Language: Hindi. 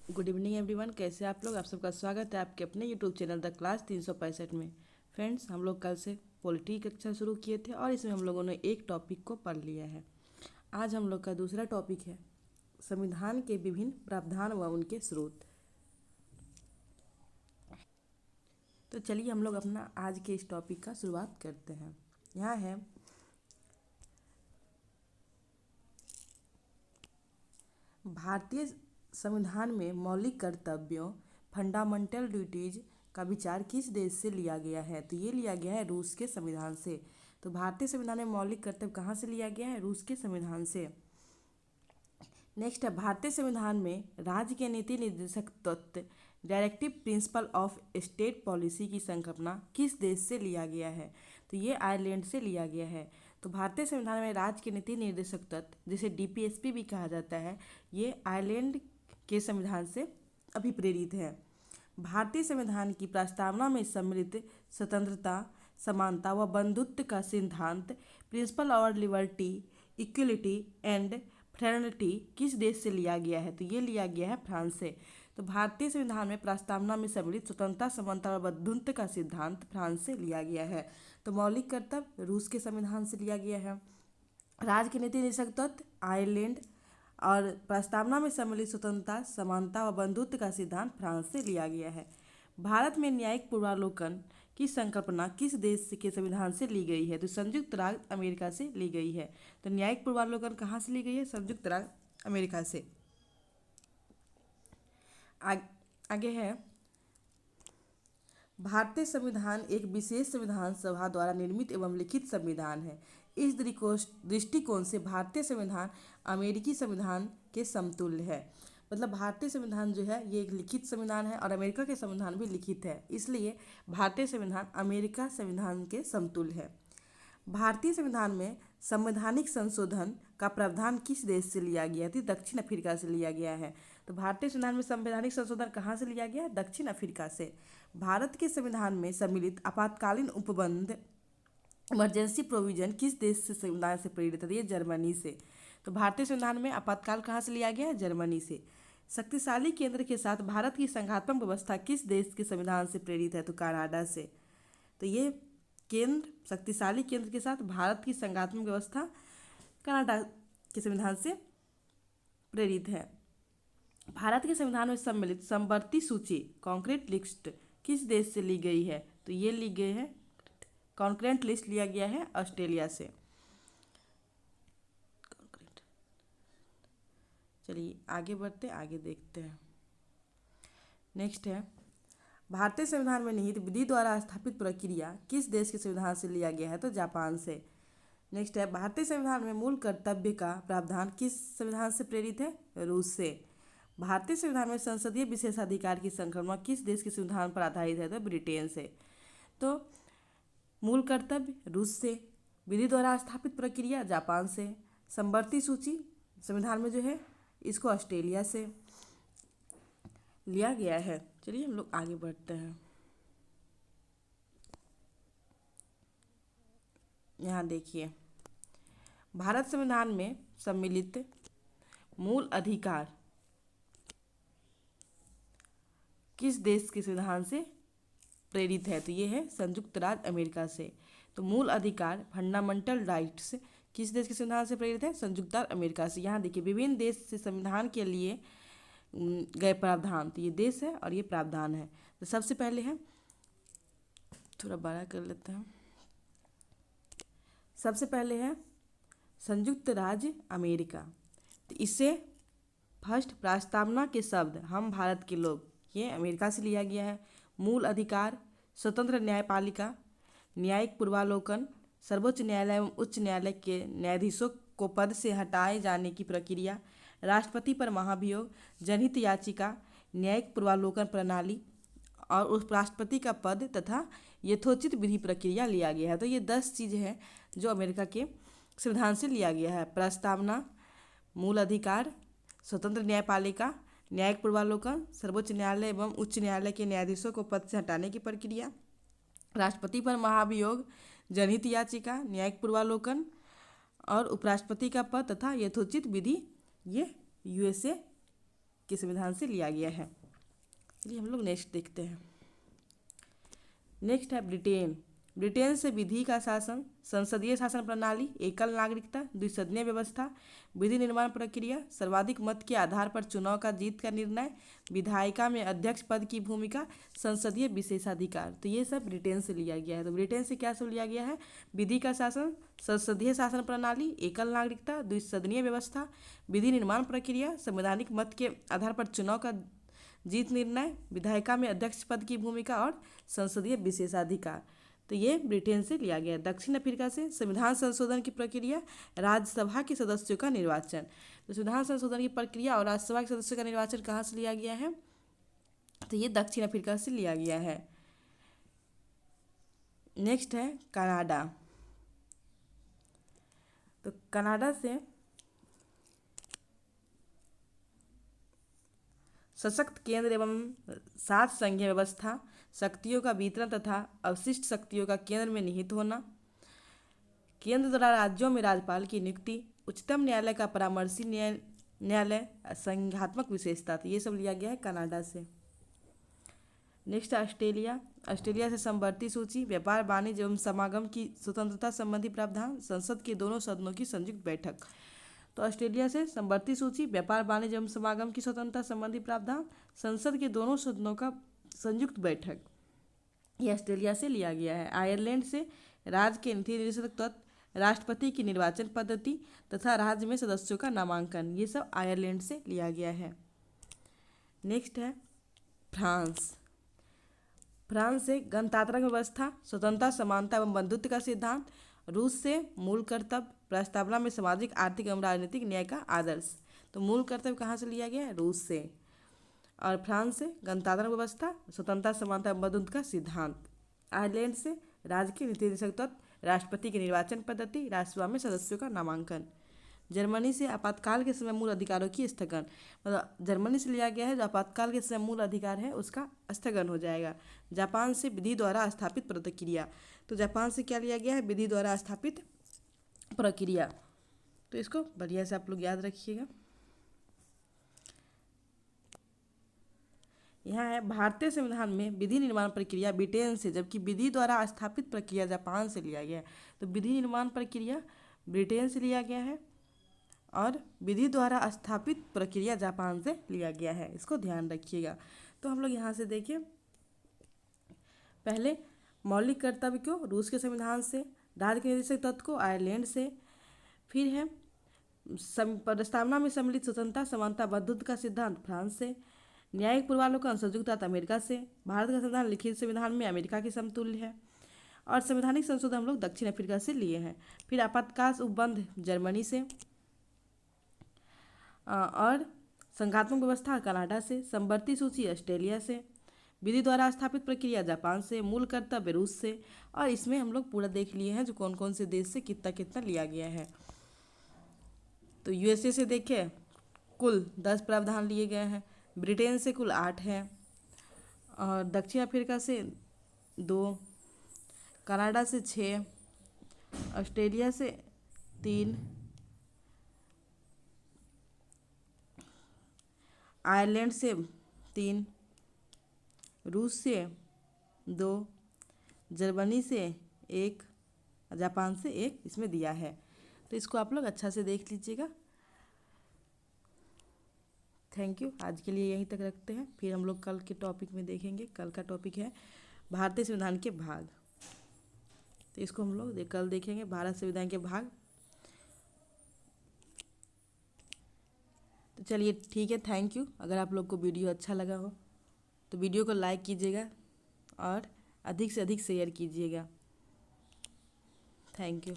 Good evening everyone. कैसे आप लोग? आप सबका स्वागत है आपके अपने यूट्यूब चैनल द क्लास 365 में। फ्रेंड्स, हम लोग कल से पॉलिटी कक्षा शुरू किए थे और इसमें हम लोगों ने एक टॉपिक को पढ़ लिया है। आज हम लोग का दूसरा टॉपिक है संविधान के विभिन्न प्रावधान व उनके स्रोत। तो चलिए हम लोग अपना आज के इस टॉपिक का शुरुआत करते हैं। यहाँ है भारतीय संविधान में मौलिक कर्तव्यों फंडामेंटल ड्यूटीज का विचार किस देश से लिया गया है? तो ये लिया गया है रूस के संविधान से। तो भारतीय संविधान में मौलिक कर्तव्य कहाँ से लिया गया है? रूस के संविधान से। नेक्स्ट है भारतीय संविधान में राज्य के नीति निर्देशक तत्व directive principle of state policy की संकल्पना किस देश से लिया गया है? तो ये आयरलैंड से लिया गया है। तो भारतीय संविधान में राज्य के नीति निर्देशक तत्व जिसे डीपीएसपी भी कहा जाता है, ये आयरलैंड के संविधान से अभिप्रेरित है। भारतीय संविधान की प्रस्तावना में सम्मिलित स्वतंत्रता, समानता व बंधुत्व का सिद्धांत principle of liberty, equality and fraternity किस देश से लिया गया है? तो ये लिया गया है फ्रांस से। तो भारतीय संविधान में प्रस्तावना में सम्मिलित स्वतंत्रता, समानता और बंधुत्व का सिद्धांत फ्रांस से लिया गया है। तो मौलिक कर्तव्य रूस के संविधान से लिया गया है। राज्य के नीति निदेशक तत्व आयरलैंड और प्रस्तावना में सम्मिलित स्वतंत्रता, समानता व बंधुत्व का सिद्धांत फ्रांस से लिया गया है। भारत में न्यायिक पूर्वावलोकन की संकल्पना किस देश के संविधान से ली गई है? तो संयुक्त राज्य अमेरिका से ली गई है। तो न्यायिक पूर्वावलोकन कहाँ से ली गई है? संयुक्त राज्य अमेरिका से। आगे है भारतीय संविधान एक विशेष संविधान सभा द्वारा निर्मित एवं लिखित संविधान है। इस दृष्टिकोण से भारतीय संविधान अमेरिकी संविधान के समतुल्य है। मतलब भारतीय संविधान जो है ये एक लिखित संविधान है और अमेरिका के संविधान भी लिखित है, इसलिए भारतीय संविधान अमेरिका संविधान के समतुल्य है। भारतीय संविधान में संवैधानिक संशोधन का प्रावधान किस देश से लिया गया? थी दक्षिण अफ्रीका से लिया गया है। तो भारतीय संविधान में संवैधानिक संशोधन कहाँ से लिया गया? दक्षिण अफ्रीका से। भारत के संविधान में सम्मिलित आपातकालीन उपबंध इमरजेंसी प्रोविजन किस देश से संविधान से प्रेरित है? ये जर्मनी से। तो भारतीय संविधान में आपातकाल कहाँ से लिया गया है? जर्मनी से। शक्तिशाली केंद्र के साथ भारत की संघात्मक व्यवस्था किस देश के संविधान से प्रेरित है? तो कनाडा से। तो ये केंद्र, शक्तिशाली केंद्र के साथ भारत की संघात्मक व्यवस्था कनाडा के संविधान से प्रेरित है। भारत के संविधान में सम्मिलित समवर्ती सूची कॉन्क्रीट लिस्ट किस देश से ली गई है? तो ये ली गई है, कॉन्क्रेंट लिस्ट लिया गया है ऑस्ट्रेलिया से। चलिए आगे बढ़ते, आगे देखते हैं। नेक्स्ट है भारतीय संविधान में निहित विधि द्वारा स्थापित प्रक्रिया किस देश के संविधान से लिया गया है? तो जापान से। नेक्स्ट है भारतीय संविधान में मूल कर्तव्य का प्रावधान किस संविधान से प्रेरित है? रूस से। भारतीय संविधान में संसदीय विशेषाधिकार की संकल्पना किस देश के संविधान पर आधारित है? तो ब्रिटेन से। तो मूल कर्तव्य रूस से, विधि द्वारा स्थापित प्रक्रिया जापान से, समवर्ती सूची संविधान में जो है इसको ऑस्ट्रेलिया से लिया गया है। चलिए हम लोग आगे बढ़ते हैं। यहाँ देखिए भारत संविधान में सम्मिलित मूल अधिकार किस देश के संविधान से प्रेरित है? तो ये है संयुक्त राज्य अमेरिका से। तो मूल अधिकार फंडामेंटल राइट्स किस देश के संविधान से प्रेरित है? संयुक्त राज्य अमेरिका से। यहाँ देखिए विभिन्न देश से संविधान के लिए गए प्रावधान, तो ये देश है और ये प्रावधान है। तो सबसे पहले है, थोड़ा बड़ा कर लेते हैं। सबसे पहले है संयुक्त राज्य अमेरिका। तो इससे फर्स्ट प्रस्तावना के शब्द हम भारत के लोग, ये अमेरिका से लिया गया है। मूल अधिकार, स्वतंत्र न्यायपालिका, न्यायिक पूर्वावलोकन, सर्वोच्च न्यायालय एवं उच्च न्यायालय के न्यायाधीशों को पद से हटाए जाने की प्रक्रिया, राष्ट्रपति पर महाभियोग, जनहित याचिका, न्यायिक पूर्वावलोकन प्रणाली और उस राष्ट्रपति का पद तथा यथोचित विधि प्रक्रिया लिया गया है। तो ये 10 चीज़ें हैं जो अमेरिका के संविधान से लिया गया है। प्रस्तावना, मूल अधिकार, स्वतंत्र न्यायपालिका, न्यायिक पूर्वावलोकन, सर्वोच्च न्यायालय एवं उच्च न्यायालय के न्यायाधीशों को पद से हटाने की प्रक्रिया, राष्ट्रपति पर महाभियोग, जनहित याचिका, न्यायिक पूर्वावलोकन और उपराष्ट्रपति का पद तथा यथोचित विधि, ये यूएसए के संविधान से लिया गया है। चलिए हम लोग नेक्स्ट देखते हैं। नेक्स्ट है ब्रिटेन। ब्रिटेन से विधि का शासन, संसदीय शासन प्रणाली, एकल नागरिकता, द्विसदनीय व्यवस्था, विधि निर्माण प्रक्रिया, सर्वाधिक मत के आधार पर चुनाव का जीत का निर्णय, विधायिका में अध्यक्ष पद की भूमिका, संसदीय विशेषाधिकार। तो ये सब ब्रिटेन से लिया गया है। तो ब्रिटेन से क्या सब लिया गया है? विधि का शासन, संसदीय शासन प्रणाली, एकल नागरिकता, द्विसदनीय व्यवस्था, विधि निर्माण प्रक्रिया, संवैधानिक मत के आधार पर चुनाव का जीत निर्णय, विधायिका में अध्यक्ष पद की भूमिका और संसदीय विशेषाधिकार। तो ये ब्रिटेन से लिया गया। दक्षिण अफ्रीका से संविधान संशोधन की प्रक्रिया, राज्यसभा के सदस्यों का निर्वाचन। तो संविधान संशोधन की प्रक्रिया और राज्यसभा के सदस्यों का निर्वाचन कहाँ से लिया गया है? तो ये दक्षिण अफ्रीका से लिया गया है। नेक्स्ट है कनाडा। तो कनाडा से सशक्त केंद्र एवं 7 संघीय व्यवस्था, शक्तियों का वितरण तथा अवशिष्ट शक्तियों का केंद्र में निहित होना, केंद्र द्वारा राज्यों में राज्यपाल की नियुक्ति, उच्चतम न्यायालय का परामर्शी न्यायालय, संघात्मक विशेषता। तो ये सब लिया गया है कनाडा से। Next Australia. ऑस्ट्रेलिया से समवर्ती सूची, व्यापार वाणिज्य एवं समागम की स्वतंत्रता संबंधी प्रावधान, संसद के दोनों सदनों की संयुक्त बैठक। तो ऑस्ट्रेलिया से समवर्ती सूची, व्यापार वाणिज्य एवं समागम की स्वतंत्रता संबंधी प्रावधान, संसद के दोनों सदनों का संयुक्त बैठक, ये ऑस्ट्रेलिया से लिया गया है। आयरलैंड से राज्य के नीति निर्देशक तत्व, राष्ट्रपति की निर्वाचन पद्धति तथा राज्य में सदस्यों का नामांकन, ये सब आयरलैंड से लिया गया है। नेक्स्ट है फ्रांस। फ्रांस से गणतांत्रिक व्यवस्था, स्वतंत्रता, समानता एवं बंधुत्व का सिद्धांत। रूस से मूल कर्तव्य, प्रस्तावना में सामाजिक, आर्थिक एवं राजनीतिक न्याय का आदर्श। तो मूल कर्तव्य कहाँ से लिया गया है? रूस से। और फ्रांस से गणतांत्रिक व्यवस्था, स्वतंत्रता, समानता एवं बंधुत्व का सिद्धांत। आयरलैंड से राज्य के नीति निर्देशक तत्व, राष्ट्रपति की निर्वाचन पद्धति, राज्यसभा में सदस्यों का नामांकन। जर्मनी से आपातकाल के समय मूल अधिकारों की स्थगन, मतलब जर्मनी से लिया गया है जो आपातकाल के समय मूल अधिकार है उसका स्थगन हो जाएगा। जापान से विधि द्वारा स्थापित प्रक्रिया। तो जापान से क्या लिया गया है? विधि द्वारा स्थापित प्रक्रिया। तो इसको बढ़िया से आप लोग याद रखिएगा। यहाँ है भारतीय संविधान में विधि निर्माण प्रक्रिया ब्रिटेन से, जबकि विधि द्वारा स्थापित प्रक्रिया जापान से लिया गया है। तो विधि निर्माण प्रक्रिया ब्रिटेन से लिया गया है और विधि द्वारा स्थापित प्रक्रिया जापान से लिया गया है, इसको ध्यान रखिएगा। तो हम लोग यहाँ से देखिए, पहले मौलिक कर्तव्य को रूस के संविधान से, राज्य के निर्देशक तत्व को आयरलैंड से, फिर है प्रस्तावना में सम्मिलित स्वतंत्रता, समानता, बंधुत्व का सिद्धांत फ्रांस से, न्यायिक पूर्वावलोकन संयुक्त राज्य अमेरिका से, भारत का संविधान लिखित संविधान में अमेरिका के समतुल्य है, और संवैधानिक संशोधन हम लोग दक्षिण अफ्रीका से लिए हैं। फिर आपातकाल उपबंध जर्मनी से, और संघात्मक व्यवस्था कनाडा से, समवर्ती सूची ऑस्ट्रेलिया से, विधि द्वारा स्थापित प्रक्रिया जापान से, मूल कर्तव्य रूस से। और इसमें हम लोग पूरा देख लिए हैं जो कौन कौन से देश से कितना कितना लिया गया है। तो यूएसए से देखें कुल 10 प्रावधान लिए गए हैं, ब्रिटेन से कुल 8 हैं, और दक्षिण अफ्रीका से 2, कनाडा से 6, ऑस्ट्रेलिया से 3, आयरलैंड से 3, रूस से 2, जर्मनी से 1, जापान से 1 इसमें दिया है। तो इसको आप लोग अच्छा से देख लीजिएगा। Thank you. आज के लिए यहीं तक रखते हैं, फिर हम लोग कल के टॉपिक में देखेंगे। कल का टॉपिक है भारतीय संविधान के भाग, तो इसको हम लोग कल देखेंगे, भारत संविधान के भाग। तो चलिए ठीक है, थैंक यू। अगर आप लोग को वीडियो अच्छा लगा हो तो वीडियो को लाइक कीजिएगा और अधिक से अधिक शेयर कीजिएगा। Thank you.